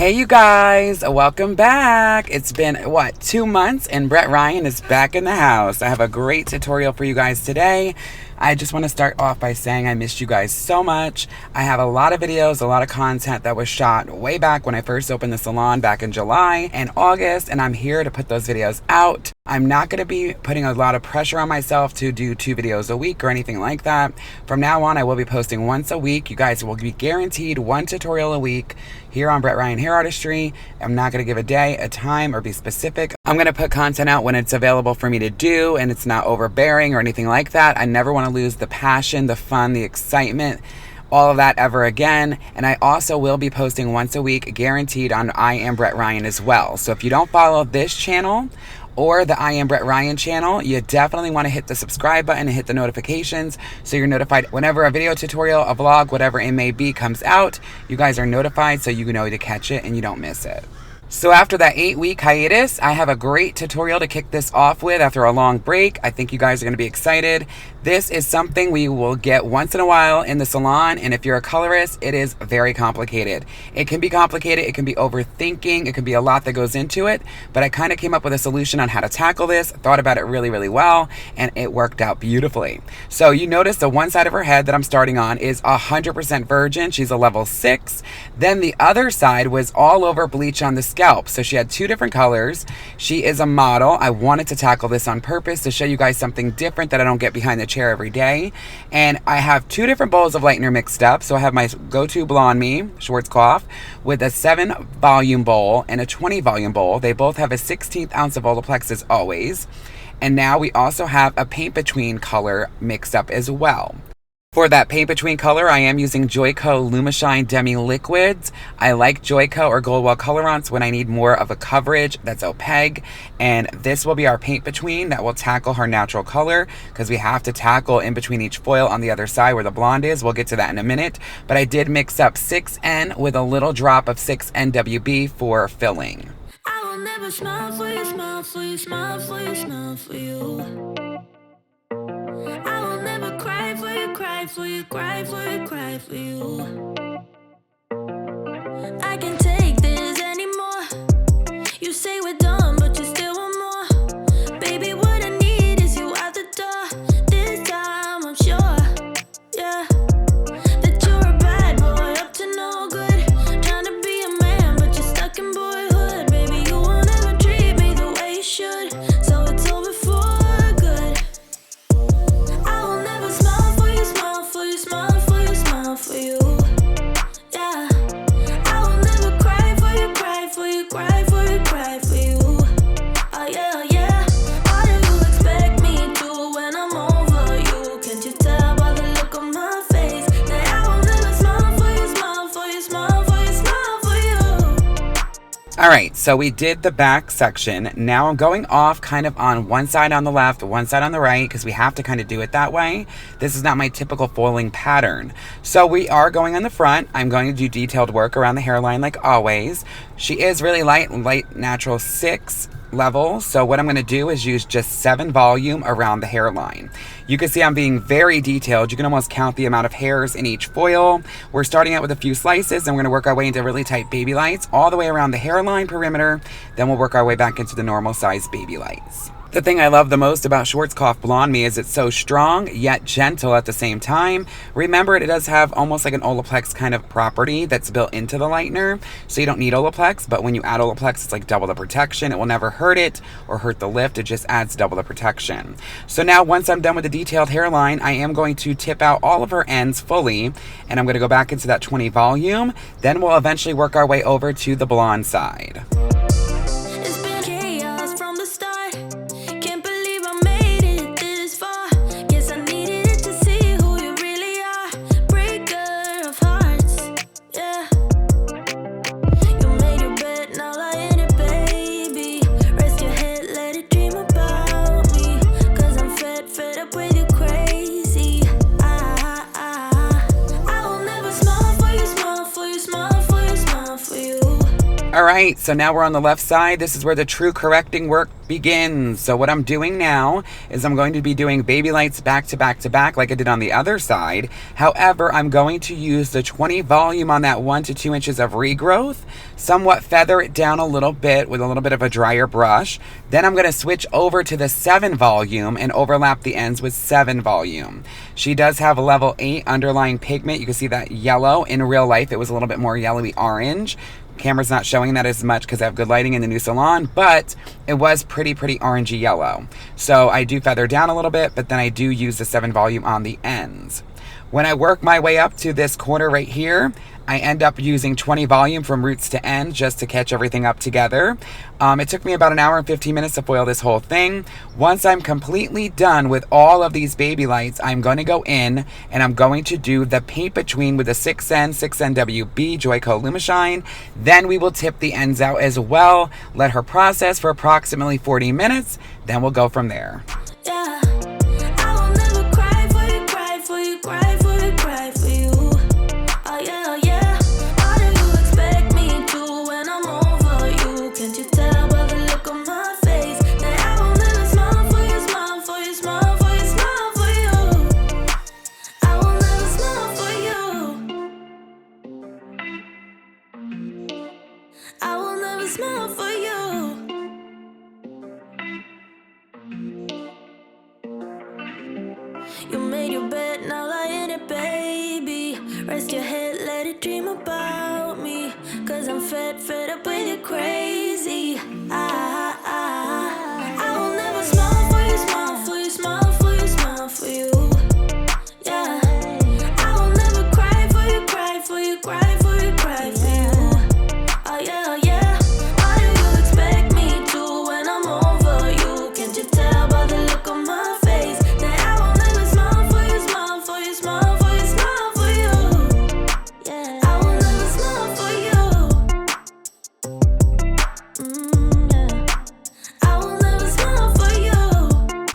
Hey you guys, welcome back. It's been 2 months and Brett Ryan is back in the house. I have a great tutorial for you guys today. I just want to start off by saying I missed you guys so much. I have a lot of videos, a lot of content that was shot way back when I first opened the salon back in July and August, and I'm here to put those videos out. I'm not going to be putting a lot of pressure on myself to do 2 videos a week or anything like that. From now on, I will be posting once a week. You guys will be guaranteed 1 tutorial a week here on Brett Ryan Hair Artistry. I'm not going to give a day, a time, or be specific. I'm going to put content out when it's available for me to do and it's not overbearing or anything like that. I never want to lose the passion, the fun, the excitement, all of that ever again. And I also will be posting once a week, guaranteed, on I Am Brett Ryan as well. So if you don't follow this channel or the I Am Brett Ryan channel, you definitely want to hit the subscribe button and hit the notifications so you're notified whenever a video tutorial, a vlog, whatever it may be comes out. You guys are notified so you know to catch it and you don't miss it. So after that 8-week hiatus, I have a great tutorial to kick this off with after a long break. I think you guys are going to be excited. This is something we will get once in a while in the salon, and if you're a colorist, it is very complicated. It can be complicated, it can be overthinking, it can be a lot that goes into it, but I kind of came up with a solution on how to tackle this, thought about it really, really well, and it worked out beautifully. So you notice the one side of her head that I'm starting on is 100% virgin. She's a level 6. Then the other side was all over bleach on the scalp. So she had 2 different colors. She is a model. I wanted to tackle this on purpose to show you guys something different that I don't get behind the chair every day. And I have 2 different bowls of Lightener mixed up. So I have my go-to Blonde Me Schwarzkopf with a 7 volume bowl and a 20 volume bowl. They both have a 16th ounce of Olaplex as always. And now we also have a paint between color mixed up as well. For that paint between color, I am using Joico Lumishine Demi liquids. I like Joico or Goldwell Colorance when I need more of a coverage that's opaque. And this will be our paint between that will tackle her natural color because we have to tackle in between each foil on the other side where the blonde is. We'll get to that in a minute. But I did mix up 6N with a little drop of 6NWB for filling. I will never smile for you, smile for you, smile for you, smile for you. I will never cry for you, cry for you, cry for you, cry for you. I can't take this anymore. You say we're done, but you still want more. Baby, what I need is you out the door. This time I'm sure, yeah, that you're a bad boy, up to no good. Trying to be a man, but you're stuck in boyhood. Baby, you won't ever treat me the way you should. So it's over for good. I will never smile for you, smile for you, smile for you, smile for you. Yeah. I will never cry for you, cry for you, cry for you, cry for you. Oh yeah, yeah. What do you expect me to when I'm over you? Can't you tell by the look on my face that I will never smile for you, smile for you, smile for you, smile for you? All right, so we did the back section. Now I'm going off kind of on one side on the left, one side on the right, because we have to kind of do it that way. This is not my typical foiling pattern. So we are going on the front. I'm going to do detailed work around the hairline like always. She is really light natural 6 level. So what I'm going to do is use just 7 volume around the hairline. You can see I'm being very detailed. You can almost count the amount of hairs in each foil. We're starting out with a few slices and we're going to work our way into really tight baby lights all the way around the hairline perimeter. Then we'll work our way back into the normal size baby lights. The thing I love the most about Schwarzkopf Blonde Me is it's so strong yet gentle at the same time. Remember, it does have almost like an Olaplex kind of property that's built into the lightener. So you don't need Olaplex, but when you add Olaplex, it's like double the protection. It will never hurt it or hurt the lift. It just adds double the protection. So now once I'm done with the detailed hairline, I am going to tip out all of her ends fully. And I'm going to go back into that 20 volume. Then we'll eventually work our way over to the blonde side. It's been chaos from the start. Can't believe I made it this far. Guess I needed it to see who you really are. Breaker of hearts, yeah. You made your bed, now lie in it, baby. Rest your head, let it dream about me. Cause I'm fed up with you crazy. I will never smile for you, smile for you, smile for you, smile for you. All right. right, so now we're on the left side. This is where the true correcting work begins. So what I'm doing now is I'm going to be doing baby lights back to back to back like I did on the other side. However, I'm going to use the 20 volume on that 1 to 2 inches of regrowth, somewhat feather it down a little bit with a little bit of a drier brush. Then I'm going to switch over to the 7 volume and overlap the ends with 7 volume. She does have a level 8 underlying pigment. You can see that yellow. In real life, it was a little bit more yellowy orange. Camera's not showing that as much because I have good lighting in the new salon, but it was pretty orangey yellow. So I do feather down a little bit, but then I do use the 7 volume on the ends. When I work my way up to this corner right here, I end up using 20 volume from roots to end just to catch everything up together. It took me about an hour and 15 minutes to foil this whole thing. Once I'm completely done with all of these baby lights, I'm going to go in and I'm going to do the paint between with the 6N, 6NWB Joico Lumishine. Then we will tip the ends out as well. Let her process for approximately 40 minutes. Then we'll go from there. Yeah, I will never cry for you, cry for you, cry for you, cry for you. Oh yeah, oh yeah. How do you expect me to when I'm over you? Can't you tell by the look on my face that I will never smile for you, smile for you, smile for you, smile for you. I will never smile for you. I will never smile for you. You made your bed, now lie in it, baby. Rest your head, let it dream about me. Cause I'm fed up with you, crazy. I will never smile for you, smile for you, smile for you, smile for you. Yeah, I will never cry for you, cry for you, cry for you, cry for you. Oh yeah, oh yeah. How do you expect me to when I'm over you? Can't you tell by the look on my face that I will never smile for you, smile for you, smile for you, smile for you. Yeah, I will never smile for you. Yeah. I will never smile for you.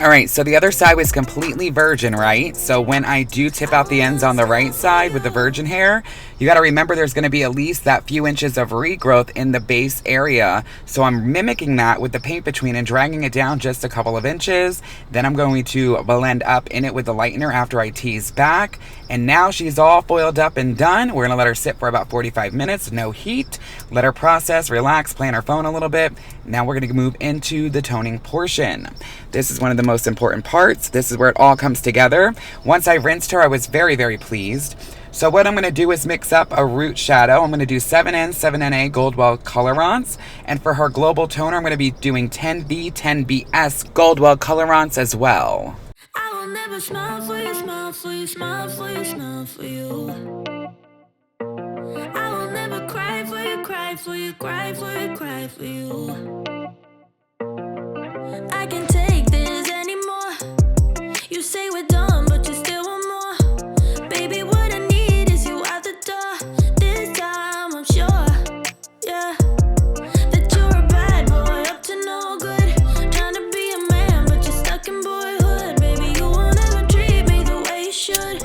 All right, so the other side was completely virgin, right? So when I do tip out the ends on the right side with the virgin hair, you got to remember there's going to be at least that few inches of regrowth in the base area. So I'm mimicking that with the paint between and dragging it down just a couple of inches. Then I'm going to blend up in it with the lightener after I tease back. And now she's all foiled up and done. We're going to let her sit for about 45 minutes, no heat. Let her process, relax, play on her phone a little bit. Now we're going to move into the toning portion. This is one of the most important parts. This is where it all comes together. Once I rinsed her, I was very pleased. So what I'm going to do is mix up a root shadow. I'm going to do 7N, 7NA Goldwell Colorance. And for her global toner, I'm going to be doing 10B, 10BS Goldwell Colorance as well. I will never smile for you, smile for you, smile for you, smile for you. I will never cry for you, cry for you, cry for you, cry for you. I can't take this anymore. You say we're done, but you still want more. Baby, what I need is you out the door. This time I'm sure, yeah, that you're a bad boy up to no good. Trying to be a man, but you're stuck in boyhood. Baby, you won't ever treat me the way you should.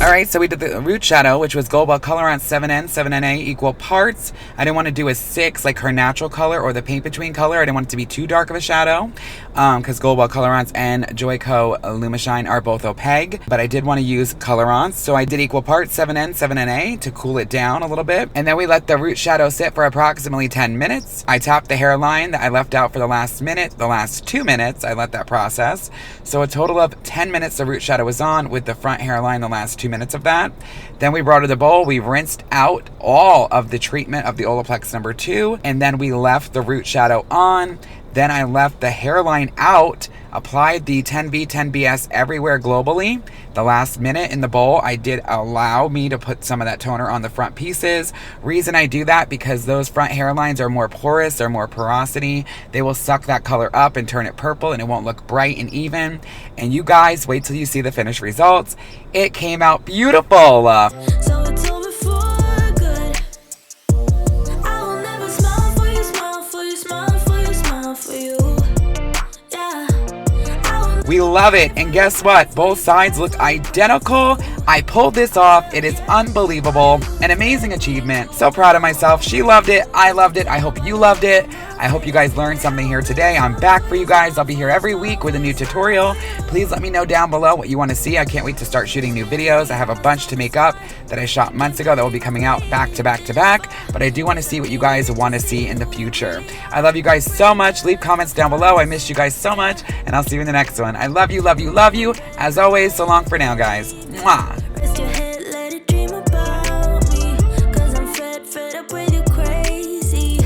All right, so we did the root shadow, which was Goldwell Colorance 7N, 7NA equal parts. I didn't want to do a 6 like her natural color or the paint between color. I didn't want it to be too dark of a shadow because Goldwell Colorance and Joico Lumishine are both opaque. But I did want to use Colorance, so I did equal parts 7N, 7NA to cool it down a little bit. And then we let the root shadow sit for approximately 10 minutes. I topped the hairline that I left out for the last minute. The last 2 minutes, I let that process. So a total of 10 minutes the root shadow was on with the front hairline the last 2 minutes of that. Then we brought her the bowl. We rinsed out all of the treatment of the Olaplex number 2, and then we left the root shadow on. Then I left the hairline out, applied the 10B, 10BS everywhere globally. The last minute in the bowl, I did allow me to put some of that toner on the front pieces. Reason I do that, because those front hairlines are more porous, they're more porosity. They will suck that color up and turn it purple, and it won't look bright and even. And you guys, wait till you see the finished results. It came out beautiful. So it's over for good. I will never smile for you, smile for you, smile for you, smile for you. Yeah. We love it. And guess what? Both sides look identical. I pulled this off. It is unbelievable. An amazing achievement. So proud of myself. She loved it. I loved it. I hope you loved it. I hope you guys learned something here today. I'm back for you guys. I'll be here every week with a new tutorial. Please let me know down below what you want to see. I can't wait to start shooting new videos. I have a bunch to make up that I shot months ago that will be coming out back to back to back. But I do want to see what you guys want to see in the future. I love you guys so much. Leave comments down below. I missed you guys so much. And I'll see you in the next one. I love you, love you, love you. As always, so long for now, guys. Mwah. Rest your head, let it dream about me. 'Cause I'm fed up with you crazy.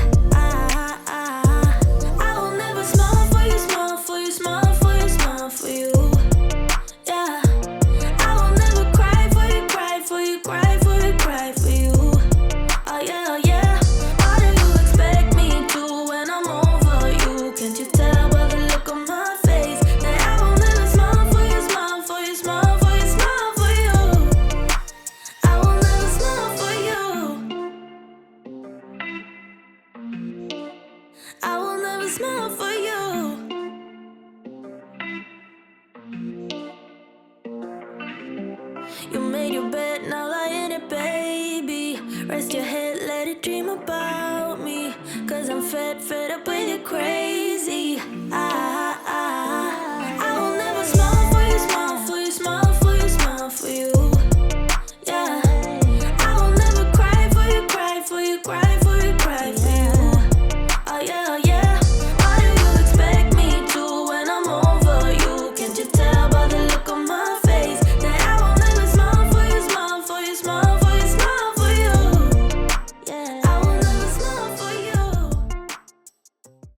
I will never smile for you, smile for you, smile for you, smile for you. Yeah. I will never cry for you, cry for you, cry for you, cry for you. Oh yeah, oh yeah. What do you expect me to when I'm over you? Can't you tell by the look on my face that I will never smile for you, smile for you, smile for you, smile for you. I will never smile for you. I will never smile for you. You made your bed, now lie in it, baby. Rest your head, let it dream about me. 'Cause I'm fed up with you crazy.